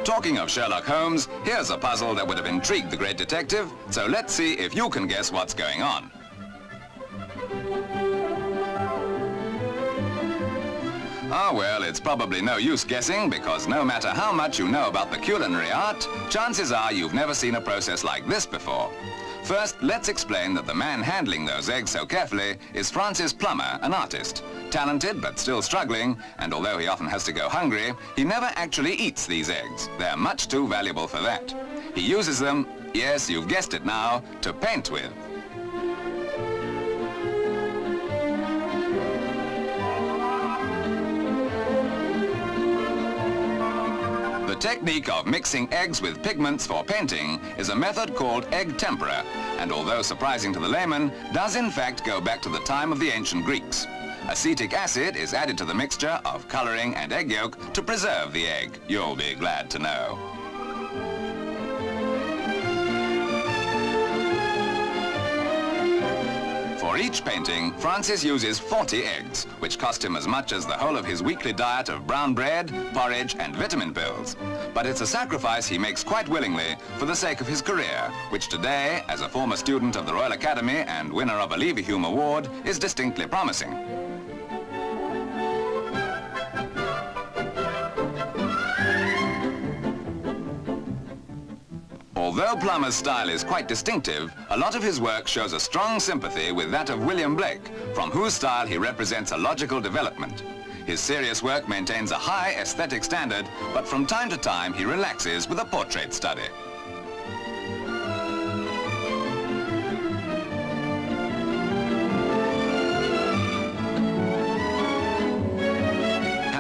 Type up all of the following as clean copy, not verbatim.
Talking of Sherlock Holmes, here's a puzzle that would have intrigued the great detective, so let's see if you can guess what's going on. Ah, well, it's probably no use guessing, because no matter how much you know about the culinary art, chances are you've never seen a process like this before. First, let's explain that the man handling those eggs so carefully is Francis Plummer, an artist. Talented but still struggling, and although he often has to go hungry, he never actually eats these eggs. They're much too valuable for that. He uses them, yes, you've guessed it now, to paint with. The technique of mixing eggs with pigments for painting is a method called egg tempera, and although surprising to the layman, does in fact go back to the time of the ancient Greeks. Acetic acid is added to the mixture of coloring and egg yolk to preserve the egg, you'll be glad to know. For each painting, Francis uses 40 eggs, which cost him as much as the whole of his weekly diet of brown bread, porridge and vitamin pills. But it's a sacrifice he makes quite willingly for the sake of his career, which today, as a former student of the Royal Academy and winner of a Leverhulme Award, is distinctly promising. Although Plummer's style is quite distinctive, a lot of his work shows a strong sympathy with that of William Blake, from whose style he represents a logical development. His serious work maintains a high aesthetic standard, but from time to time he relaxes with a portrait study.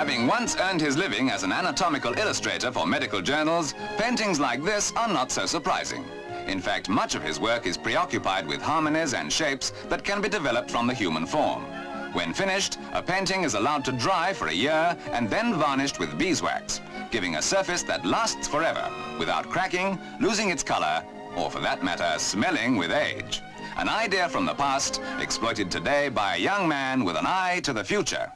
Having once earned his living as an anatomical illustrator for medical journals, paintings like this are not so surprising. In fact, much of his work is preoccupied with harmonies and shapes that can be developed from the human form. When finished, a painting is allowed to dry for a year and then varnished with beeswax, giving a surface that lasts forever, without cracking, losing its color, or for that matter, smelling with age. An idea from the past, exploited today by a young man with an eye to the future.